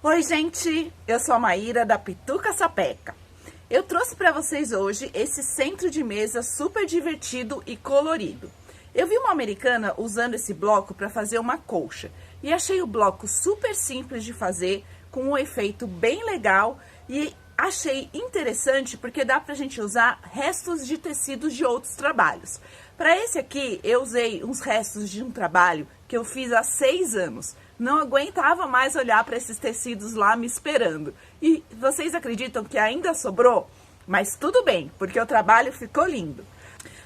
Oi, gente! Eu sou a Maíra da Pituca Sapeca. Eu trouxe para vocês hoje esse centro de mesa super divertido e colorido. Eu vi uma americana usando esse bloco para fazer uma colcha e achei o bloco super simples de fazer, com um efeito bem legal, e achei interessante porque dá pra gente usar restos de tecidos de outros trabalhos. Para esse aqui, eu usei uns restos de um trabalho que eu fiz há 6 anos. Não aguentava mais olhar para esses tecidos lá me esperando. E vocês acreditam que ainda sobrou? Mas tudo bem, porque o trabalho ficou lindo.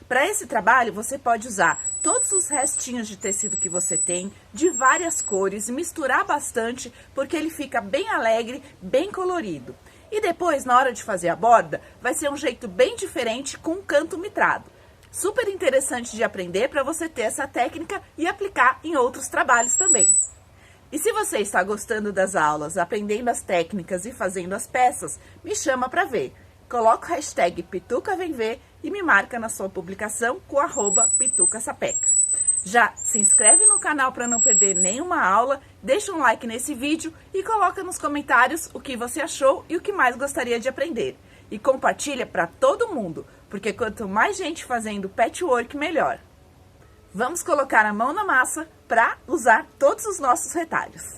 Para esse trabalho, você pode usar todos os restinhos de tecido que você tem, de várias cores, misturar bastante, porque ele fica bem alegre, bem colorido. E depois, na hora de fazer a borda, vai ser um jeito bem diferente com um canto mitrado. Super interessante de aprender para você ter essa técnica e aplicar em outros trabalhos também. E se você está gostando das aulas, aprendendo as técnicas e fazendo as peças, me chama para ver. Coloca o hashtag PitucaVemVer e me marca na sua publicação com @PitucaSapeca. Já se inscreve no canal para não perder nenhuma aula, deixa um like nesse vídeo e coloca nos comentários o que você achou e o que mais gostaria de aprender. E compartilha para todo mundo, porque quanto mais gente fazendo patchwork, melhor. Vamos colocar a mão na massa para usar todos os nossos retalhos.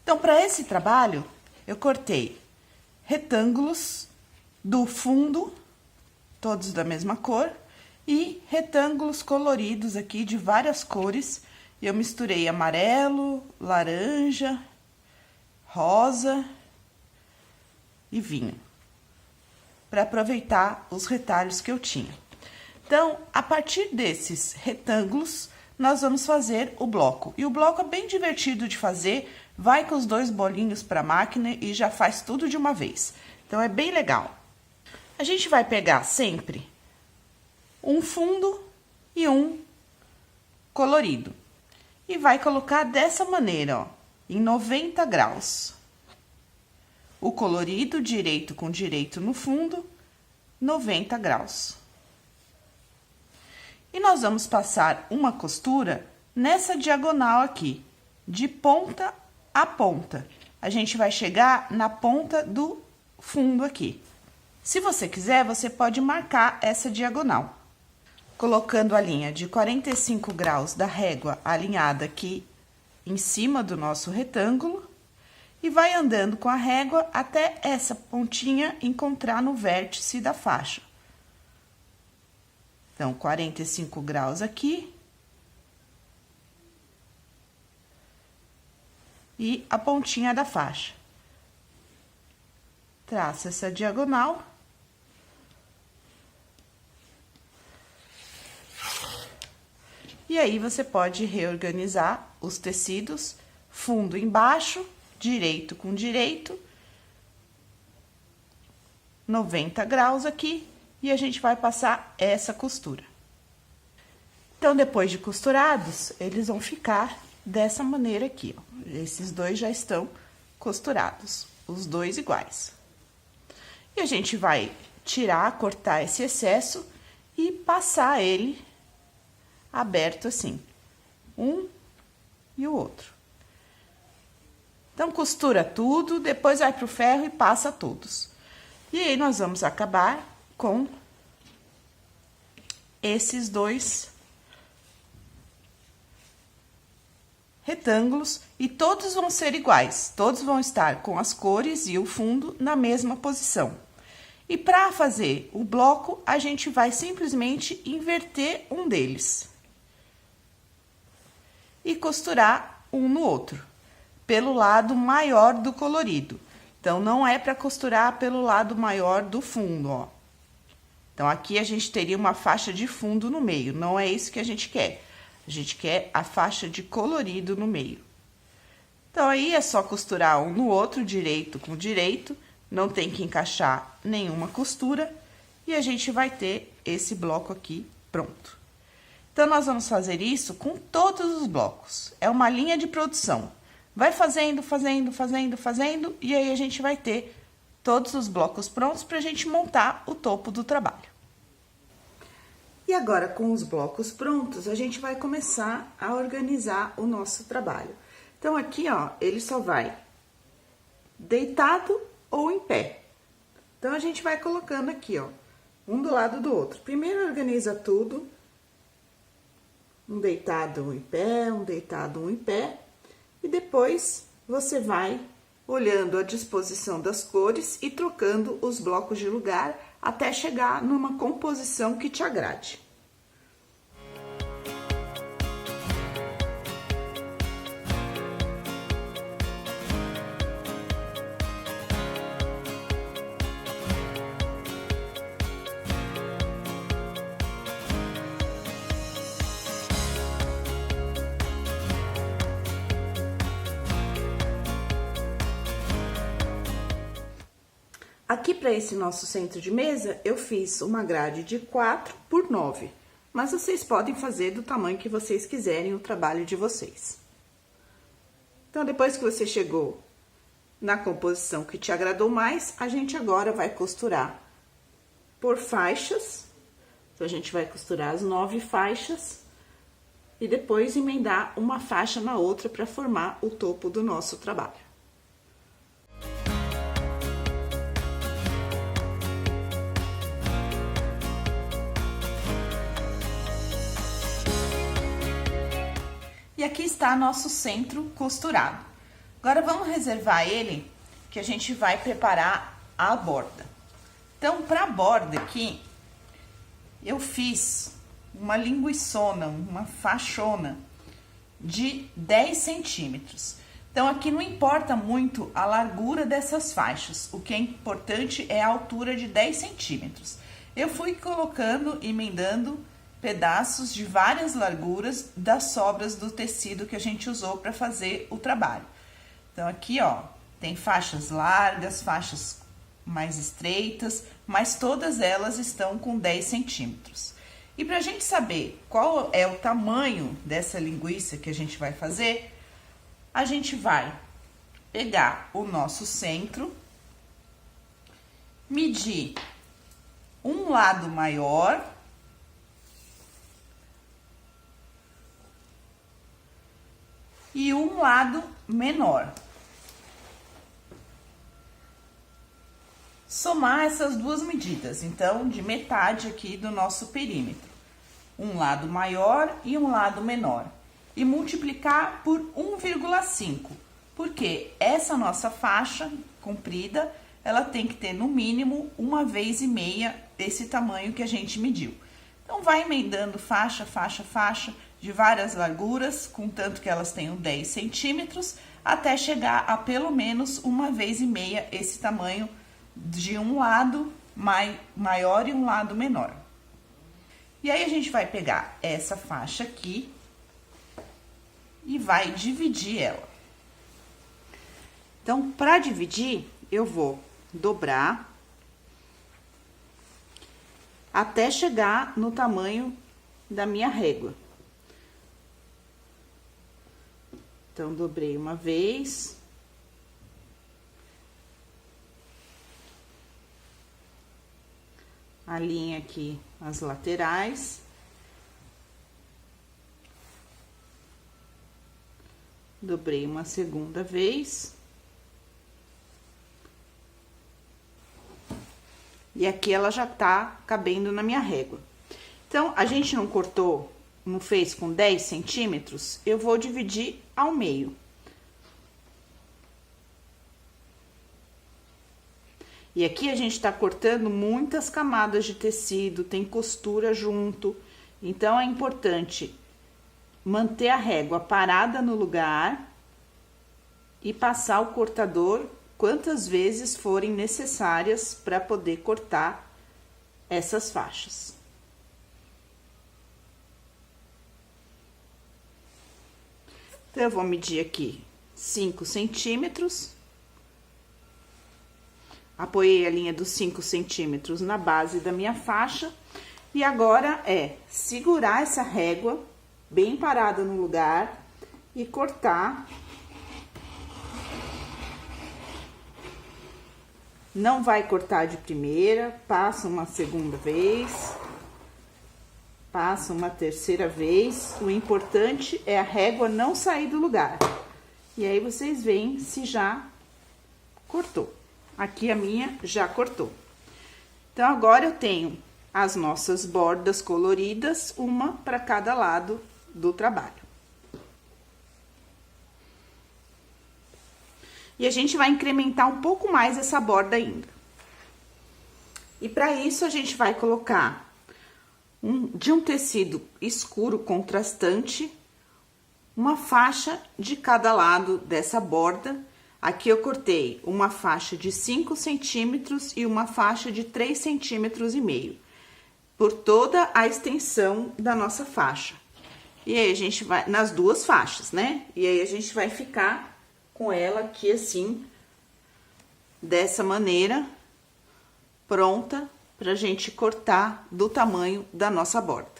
Então, para esse trabalho, eu cortei retângulos do fundo, todos da mesma cor, e retângulos coloridos aqui de várias cores. Eu misturei amarelo, laranja, rosa e vinho, para aproveitar os retalhos que eu tinha. Então, a partir desses retângulos, nós vamos fazer o bloco. E o bloco é bem divertido de fazer, vai com os 2 bolinhos para a máquina e já faz tudo de uma vez. Então, é bem legal. A gente vai pegar sempre um fundo e um colorido. E vai colocar dessa maneira, ó, em 90 graus. O colorido direito com direito no fundo, 90 graus. E nós vamos passar uma costura nessa diagonal aqui, de ponta a ponta. A gente vai chegar na ponta do fundo aqui. Se você quiser, você pode marcar essa diagonal, colocando a linha de 45 graus da régua alinhada aqui em cima do nosso retângulo e vai andando com a régua até essa pontinha encontrar no vértice da faixa. Então, 45 graus aqui. E a pontinha da faixa. Traça essa diagonal. E aí, você pode reorganizar os tecidos, fundo embaixo, direito com direito, 90 graus aqui. E a gente vai passar essa costura. Então, depois de costurados, eles vão ficar dessa maneira aqui, ó. Esses 2 já estão costurados, os 2 iguais. E a gente vai tirar, cortar esse excesso e passar ele aberto assim, um e o outro. Então, costura tudo, depois vai pro ferro e passa todos. E aí, nós vamos acabar com esses 2 retângulos e todos vão ser iguais, todos vão estar com as cores e o fundo na mesma posição. E para fazer o bloco, a gente vai simplesmente inverter um deles e costurar um no outro, pelo lado maior do colorido. Então, não é para costurar pelo lado maior do fundo, ó. Então, aqui a gente teria uma faixa de fundo no meio, não é isso que a gente quer. A gente quer a faixa de colorido no meio. Então, aí é só costurar um no outro, direito com direito, não tem que encaixar nenhuma costura, e a gente vai ter esse bloco aqui pronto. Então, nós vamos fazer isso com todos os blocos, é uma linha de produção. Vai fazendo, fazendo, fazendo, fazendo, e aí a gente vai ter todos os blocos prontos para a gente montar o topo do trabalho. E agora, com os blocos prontos, a gente vai começar a organizar o nosso trabalho. Então, aqui, ó, ele só vai deitado ou em pé. Então, a gente vai colocando aqui, ó, um do lado do outro. Primeiro, organiza tudo. Um deitado, um em pé, um deitado, um em pé. E depois, você vai olhando a disposição das cores e trocando os blocos de lugar até chegar numa composição que te agrade. Aqui para esse nosso centro de mesa, eu fiz uma grade de 4 por 9, mas vocês podem fazer do tamanho que vocês quiserem o trabalho de vocês. Então, depois que você chegou na composição que te agradou mais, a gente agora vai costurar por faixas. Então, a gente vai costurar as 9 faixas e depois emendar uma faixa na outra para formar o topo do nosso trabalho. E aqui está nosso centro costurado. Agora, vamos reservar ele, que a gente vai preparar a borda. Então, para a borda aqui, eu fiz uma linguiçona, uma faixona de 10 centímetros. Então, aqui não importa muito a largura dessas faixas, o que é importante é a altura de 10 centímetros. Eu fui colocando, emendando pedaços de várias larguras das sobras do tecido que a gente usou para fazer o trabalho. Então, aqui, ó, tem faixas largas, faixas mais estreitas, mas todas elas estão com 10 centímetros. E para a gente saber qual é o tamanho dessa linguiça que a gente vai fazer, a gente vai pegar o nosso centro, medir um lado maior e um lado menor. Somar essas duas medidas, então, de metade aqui do nosso perímetro. Um lado maior e um lado menor. E multiplicar por 1,5, porque essa nossa faixa comprida, ela tem que ter no mínimo 1,5 vezes esse tamanho que a gente mediu. Então, vai emendando faixa, faixa, faixa, de várias larguras, contanto que elas tenham 10 centímetros, até chegar a pelo menos 1,5 vezes esse tamanho de um lado maior e um lado menor. E aí, a gente vai pegar essa faixa aqui e vai dividir ela. Então, para dividir, eu vou dobrar até chegar no tamanho da minha régua. Então, dobrei uma vez. Alinho aqui as laterais. Dobrei uma segunda vez. E aqui ela já tá cabendo na minha régua. Então, a gente não cortou, não fez com 10 centímetros, eu vou dividir ao meio. E aqui a gente tá cortando muitas camadas de tecido, tem costura junto, então é importante manter a régua parada no lugar e passar o cortador quantas vezes forem necessárias para poder cortar essas faixas. Então, eu vou medir aqui 5 centímetros. Apoiei a linha dos 5 centímetros na base da minha faixa. E agora é segurar essa régua bem parada no lugar e cortar. Não vai cortar de primeira, passa uma segunda vez, passa uma terceira vez. O importante é a régua não sair do lugar. E aí, vocês veem se já cortou. Aqui a minha já cortou. Então, agora eu tenho as nossas bordas coloridas, uma para cada lado do trabalho. E a gente vai incrementar um pouco mais essa borda ainda. E para isso, a gente vai colocar de um tecido escuro contrastante, uma faixa de cada lado dessa borda. Aqui eu cortei uma faixa de 5 centímetros e uma faixa de 3,5 centímetros, por toda a extensão da nossa faixa. E aí, a gente vai, nas duas faixas, né? E aí, a gente vai ficar com ela aqui assim, dessa maneira, pronta pra gente cortar do tamanho da nossa borda.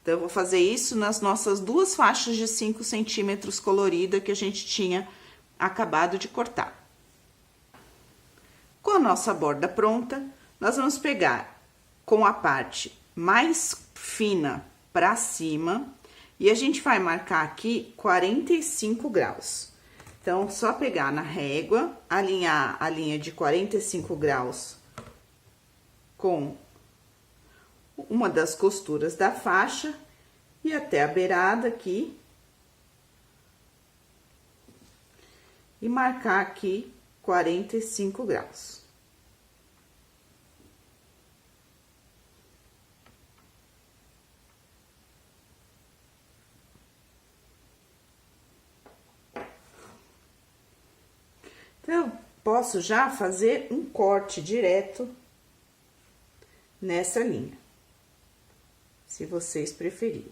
Então, eu vou fazer isso nas nossas duas faixas de 5 centímetros colorida que a gente tinha acabado de cortar. Com a nossa borda pronta, nós vamos pegar com a parte mais fina para cima e a gente vai marcar aqui 45 graus. Então, só pegar na régua, alinhar a linha de 45 graus com uma das costuras da faixa e até a beirada aqui. E marcar aqui 45 graus. Então, posso já fazer um corte direto nessa linha, se vocês preferirem.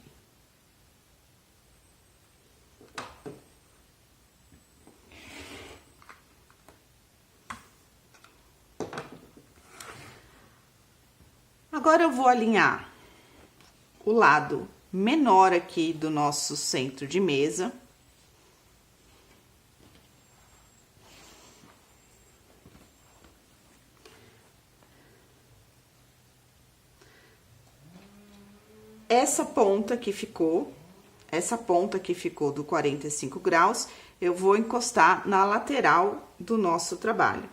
Agora, eu vou alinhar o lado menor aqui do nosso centro de mesa. Essa ponta que ficou do 45 graus, eu vou encostar na lateral do nosso trabalho.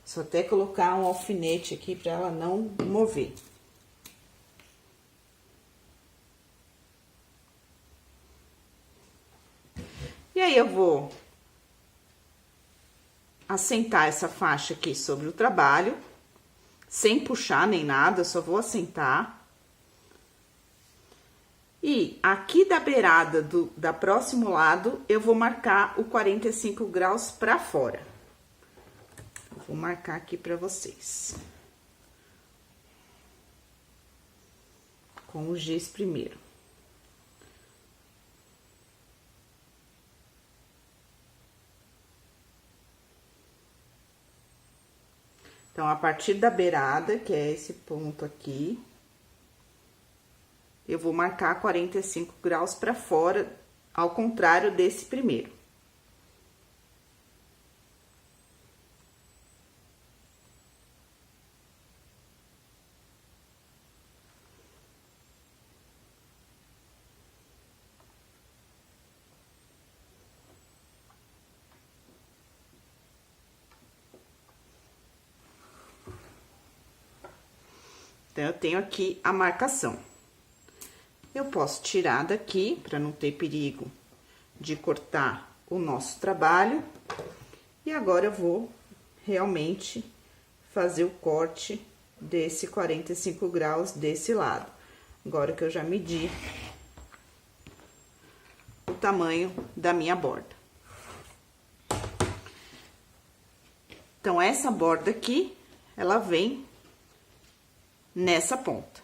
Só até colocar um alfinete aqui para ela não mover. E aí, eu vou assentar essa faixa aqui sobre o trabalho, sem puxar nem nada, só vou assentar. E aqui da beirada da próximo lado, eu vou marcar o 45 graus para fora. Vou marcar aqui para vocês. Com o giz primeiro. Então, a partir da beirada, que é esse ponto aqui, eu vou marcar 45 graus para fora, ao contrário desse primeiro. Então, eu tenho aqui a marcação. Eu posso tirar daqui, para não ter perigo de cortar o nosso trabalho. E agora, eu vou realmente fazer o corte desse 45 graus desse lado. Agora que eu já medi o tamanho da minha borda. Então, essa borda aqui, ela vem nessa ponta.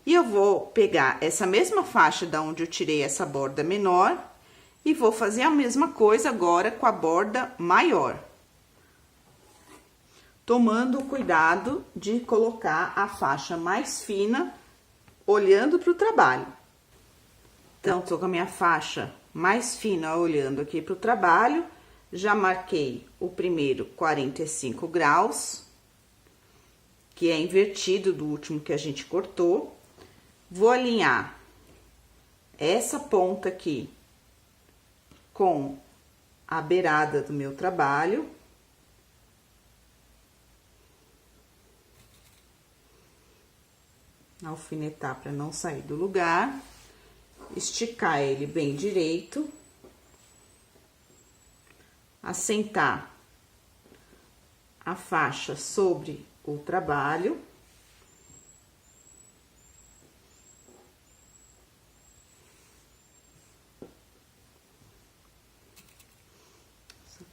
E eu vou pegar essa mesma faixa da onde eu tirei essa borda menor e vou fazer a mesma coisa agora com a borda maior. Tomando cuidado de colocar a faixa mais fina, olhando para o trabalho. Então, tô com a minha faixa mais fina olhando aqui para o trabalho, já marquei o primeiro 45 graus, que é invertido do último que a gente cortou. Vou alinhar essa ponta aqui com a beirada do meu trabalho. Alfinetar para não sair do lugar. Esticar ele bem direito. Assentar a faixa sobre o trabalho.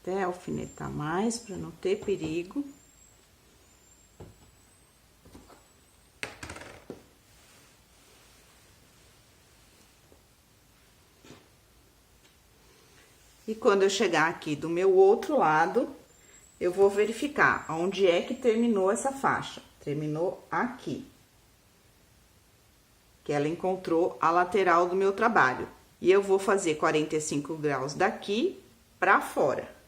Até alfinetar mais para não ter perigo. E quando eu chegar aqui do meu outro lado, eu vou verificar onde é que terminou essa faixa. Terminou aqui. Que ela encontrou a lateral do meu trabalho. E eu vou fazer 45 graus daqui pra fora.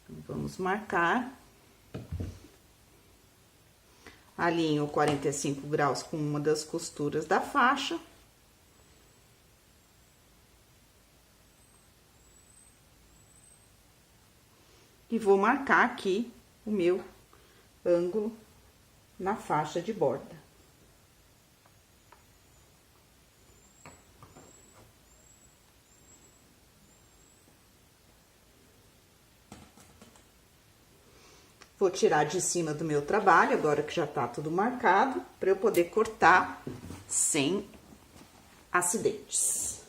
Então, vamos marcar. Alinho 45 graus com uma das costuras da faixa. E vou marcar aqui o meu ângulo na faixa de borda. Vou tirar de cima do meu trabalho, agora que já tá tudo marcado, para eu poder cortar sem acidentes.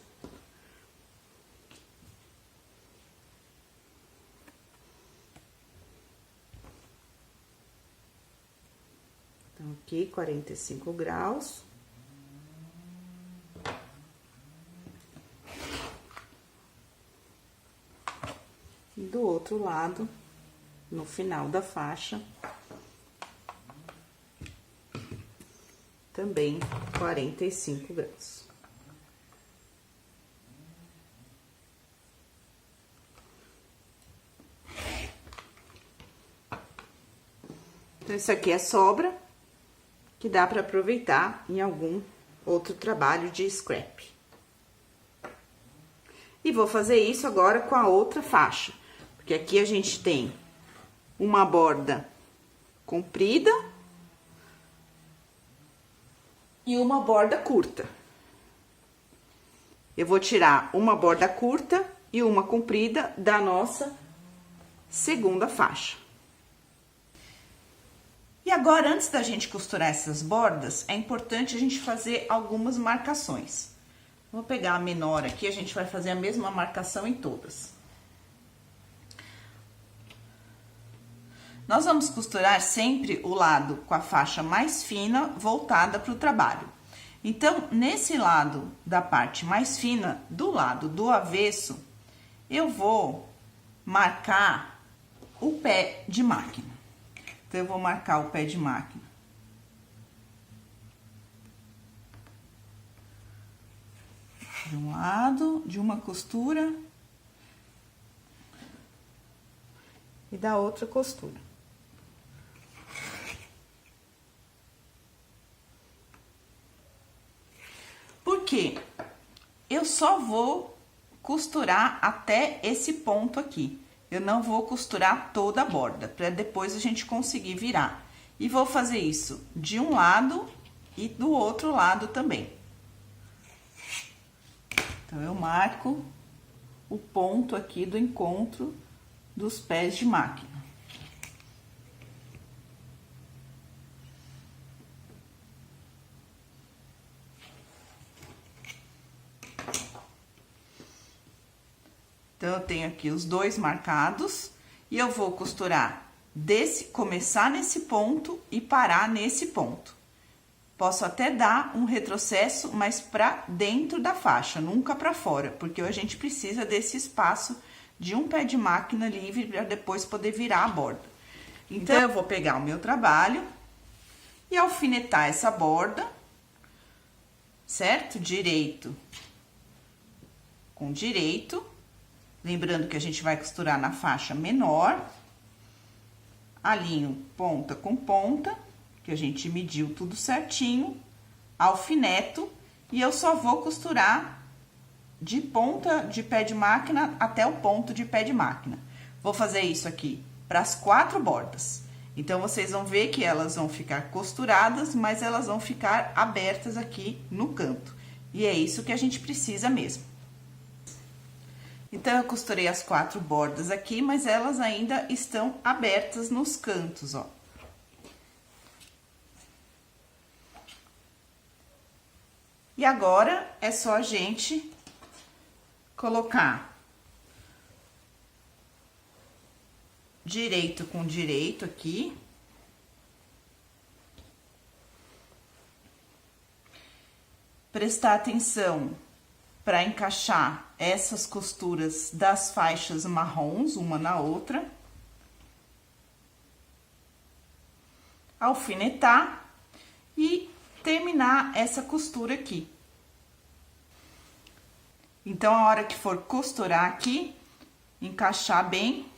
Então, aqui, 45 graus. E do outro lado, no final da faixa, também 45 graus. Então, isso aqui é sobra, que dá para aproveitar em algum outro trabalho de scrap. E vou fazer isso agora com a outra faixa, porque aqui a gente tem uma borda comprida e uma borda curta. Eu vou tirar uma borda curta e uma comprida da nossa segunda faixa. E agora, antes da gente costurar essas bordas, é importante a gente fazer algumas marcações. Vou pegar a menor aqui, a gente vai fazer a mesma marcação em todas. Nós vamos costurar sempre o lado com a faixa mais fina voltada para o trabalho. Então, nesse lado da parte mais fina, do lado do avesso, eu vou marcar o pé de máquina. Então, eu vou marcar o pé de máquina. De um lado, de uma costura. E da outra costura. Porque eu só vou costurar até esse ponto aqui. Eu não vou costurar toda a borda, para depois a gente conseguir virar. E vou fazer isso de um lado e do outro lado também. Então, eu marco o ponto aqui do encontro dos pés de máquina. Então, eu tenho aqui os dois marcados e eu vou costurar começar nesse ponto e parar nesse ponto. Posso até dar um retrocesso, mas pra dentro da faixa, nunca pra fora, porque a gente precisa desse espaço de um pé de máquina livre para depois poder virar a borda. Então, eu vou pegar o meu trabalho e alfinetar essa borda, certo? Direito com direito. Lembrando que a gente vai costurar na faixa menor. Alinho ponta com ponta. que a gente mediu tudo certinho, alfineto, e eu só vou costurar de ponta de pé de máquina até o ponto de pé de máquina. Vou fazer isso aqui para as 4 bordas. Então, vocês vão ver que elas vão ficar costuradas, mas elas vão ficar abertas aqui no canto. E é isso que a gente precisa mesmo. Então, eu costurei as 4 bordas aqui, mas elas ainda estão abertas nos cantos, ó. E agora, é só a gente colocar direito com direito aqui. Prestar atenção para encaixar essas costuras das faixas marrons, uma na outra. Alfinetar e terminar essa costura aqui. Então, a hora que for costurar aqui, encaixar bem.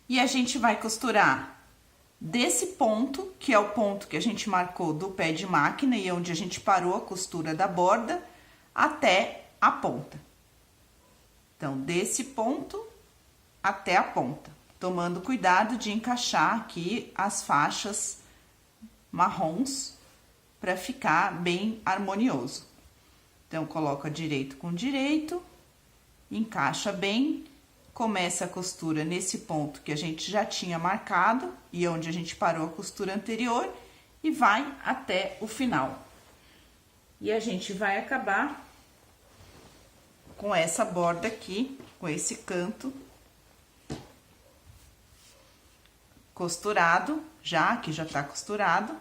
E a gente vai costurar desse ponto, que é o ponto que a gente marcou do pé de máquina e onde a gente parou a costura da borda, até a ponta. Então, desse ponto até a ponta, tomando cuidado de encaixar aqui as faixas marrons para ficar bem harmonioso. Então, coloca direito com direito, encaixa bem, começa a costura nesse ponto que a gente já tinha marcado e onde a gente parou a costura anterior e vai até o final. E a gente vai acabar com essa borda aqui, com esse canto costurado, que já tá costurado.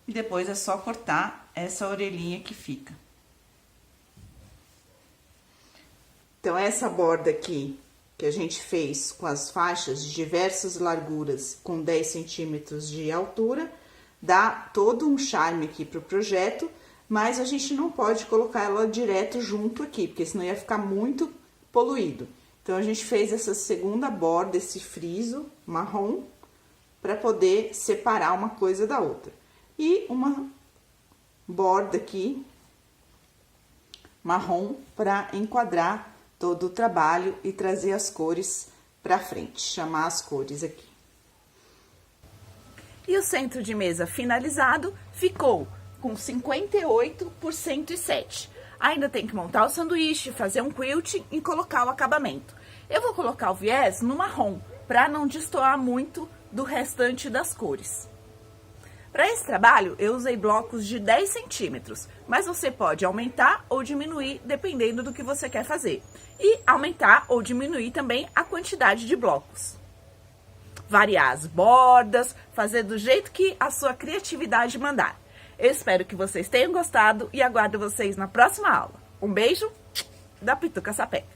E depois é só cortar essa orelhinha que fica. Então, essa borda aqui, que a gente fez com as faixas de diversas larguras, com 10 centímetros de altura, dá todo um charme aqui pro projeto, mas a gente não pode colocar ela direto junto aqui, porque senão ia ficar muito poluído. Então, a gente fez essa segunda borda, esse friso marrom, para poder separar uma coisa da outra. E uma borda aqui, marrom, para enquadrar todo o trabalho e trazer as cores para frente, chamar as cores aqui. E o centro de mesa finalizado ficou com 58 por 107. Ainda tem que montar o sanduíche, fazer um quilting e colocar o acabamento. Eu vou colocar o viés no marrom, para não destoar muito do restante das cores. Para esse trabalho, eu usei blocos de 10 centímetros, mas você pode aumentar ou diminuir, dependendo do que você quer fazer. E aumentar ou diminuir também a quantidade de blocos. Variar as bordas, fazer do jeito que a sua criatividade mandar. Eu espero que vocês tenham gostado e aguardo vocês na próxima aula. Um beijo da Pituca Sapeca.